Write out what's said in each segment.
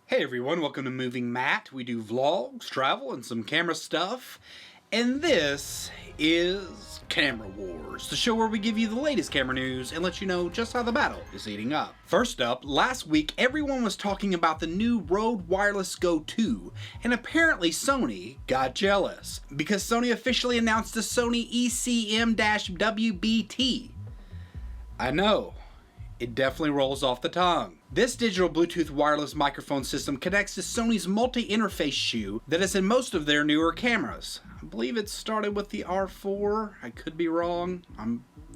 Hey everyone, welcome to Moving Matt. We do vlogs, travel, and some camera stuff. And this is Camera Wars, the show where we give you the latest camera news and let you know just how the battle is heating up. First up, last week everyone was talking about the new Rode Wireless Go 2, and apparently Sony got jealous because Sony officially announced the Sony ECM-WBT. I know, it definitely rolls off the tongue. This digital Bluetooth wireless microphone system connects to Sony's multi-interface shoe that is in most of their newer cameras. I believe it started with the R4. I could be wrong.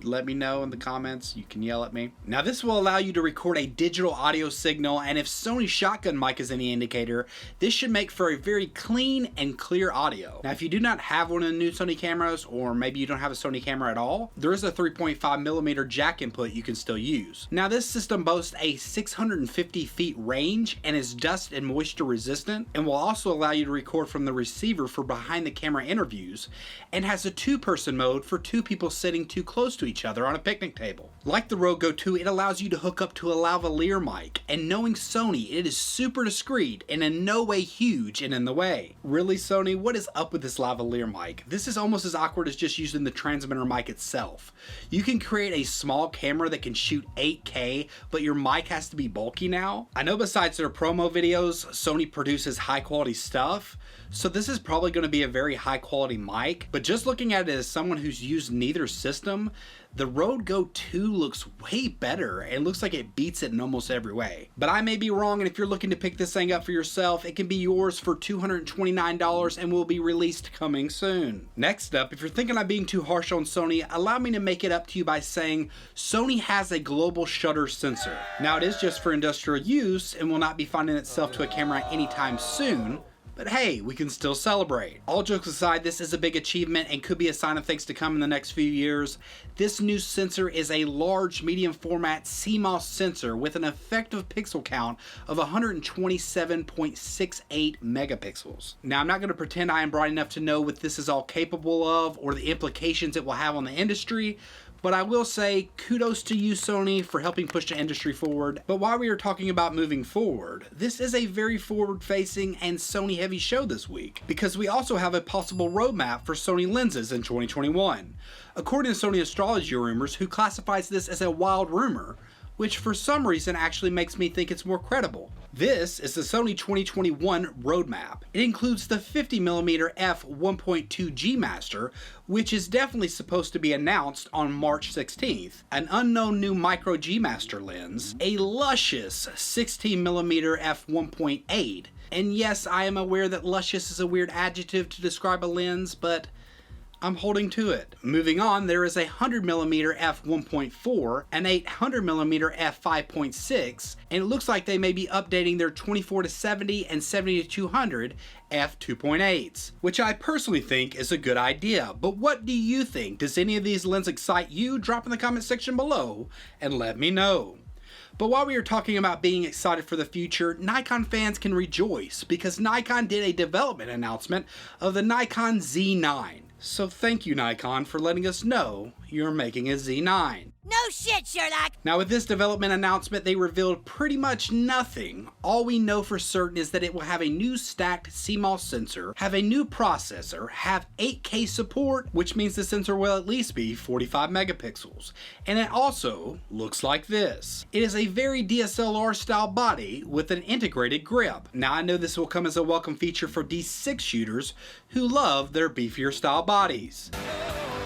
Let me know in the comments. You can yell at me. Now this will allow you to record a digital audio signal, and if Sony's shotgun mic is any indicator, this should make for a very clean and clear audio. Now if you do not have one of the new Sony cameras, or maybe you don't have a Sony camera at all, there is a 3.5mm jack input you can still use. Now this system boasts a 650 feet range and is dust and moisture resistant, and will also allow you to record from the receiver for behind the camera interviews, and has a two-person mode for two people sitting too close to each other on a picnic table. Like the Rode Go 2, it allows you to hook up to a lavalier mic, and knowing Sony, it is super discreet and in no way huge and in the way. Really Sony, what is up with this lavalier mic? This is almost as awkward as just using the transmitter mic itself. You can create a small camera that can shoot 8K, but your mic has to be bulky now. I know besides their promo videos, Sony produces high quality stuff, so this is probably going to be a very high quality mic, but just looking at it as someone who's used neither system, the Rode Go 2 looks way better and looks like it beats it in almost every way. But I may be wrong, and if you're looking to pick this thing up for yourself, it can be yours for $229 and will be released coming soon. Next up, if you're thinking I'm being too harsh on Sony, allow me to make it up to you by saying Sony has a global shutter sensor. Now it is just for industrial use and will not be finding itself to a camera anytime soon, but hey, we can still celebrate. All jokes aside, this is a big achievement and could be a sign of things to come in the next few years. This new sensor is a large medium format CMOS sensor with an effective pixel count of 127.68 megapixels. Now I'm not going to pretend I am bright enough to know what this is all capable of or the implications it will have on the industry, but I will say kudos to you, Sony, for helping push the industry forward. But while we are talking about moving forward, this is a very forward-facing and Sony-heavy show this week, because we also have a possible roadmap for Sony lenses in 2021. According to Sony astrology rumors, who classifies this as a wild rumor, which for some reason actually makes me think it's more credible. This is the Sony 2021 roadmap. It includes the 50mm f1.2G Master, which is definitely supposed to be announced on March 16th, an unknown new micro G Master lens, a luscious 16mm f1.8, and yes, I am aware that luscious is a weird adjective to describe a lens, but I'm holding to it. Moving on, there is a 100mm f1.4, an 800mm f5.6, and it looks like they may be updating their 24-70 and 70-200 f2.8s, which I personally think is a good idea. But what do you think? Does any of these lenses excite you? Drop in the comment section below and let me know. But while we are talking about being excited for the future, Nikon fans can rejoice because Nikon did a development announcement of the Nikon Z9. So thank you, Nikon, for letting us know you're making a Z9. No shit, Sherlock! Now with this development announcement, they revealed pretty much nothing. All we know for certain is that it will have a new stacked CMOS sensor, have a new processor, have 8K support, which means the sensor will at least be 45 megapixels. And it also looks like this. It is a very DSLR style body with an integrated grip. Now I know this will come as a welcome feature for D6 shooters who love their beefier style bodies.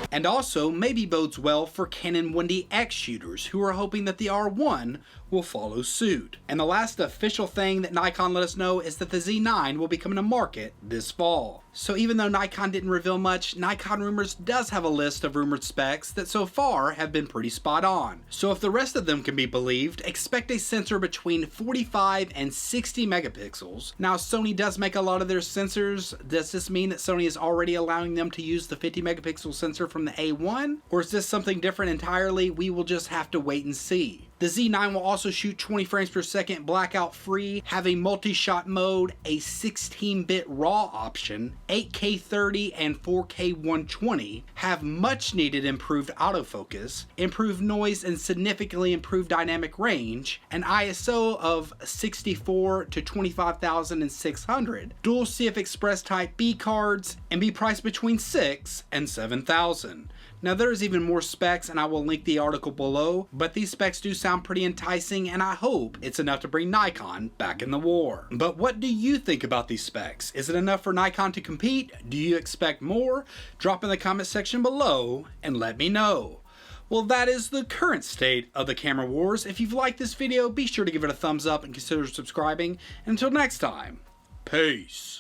And also maybe bodes well for Canon 1DX shooters who are hoping that the R1 will follow suit. And the last official thing that Nikon let us know is that the Z9 will be coming to market this fall. So even though Nikon didn't reveal much, Nikon Rumors does have a list of rumored specs that so far have been pretty spot on. So if the rest of them can be believed, expect a sensor between 45 and 60 megapixels. Now Sony does make a lot of their sensors. Does this mean that Sony is already allowing them to use the 50 megapixel sensor from the A1? Or is this something different entirely? We will just have to wait and see. The Z9 will also shoot 20 frames per second blackout free, have a multi-shot mode, a 16-bit RAW option, 8K 30 and 4K 120, have much needed improved autofocus, improved noise and significantly improved dynamic range, an ISO of 64 to 25,600, dual CF Express Type B cards, and be priced between $6,000 and $7,000. Now there's even more specs and I will link the article below, but these specs do sound pretty enticing and I hope it's enough to bring Nikon back in the war. But what do you think about these specs? Is it enough for Nikon to compete? Do you expect more? Drop in the comment section below and let me know. Well, that is the current state of the camera wars. If you've liked this video, be sure to give it a thumbs up and consider subscribing. And until next time, peace.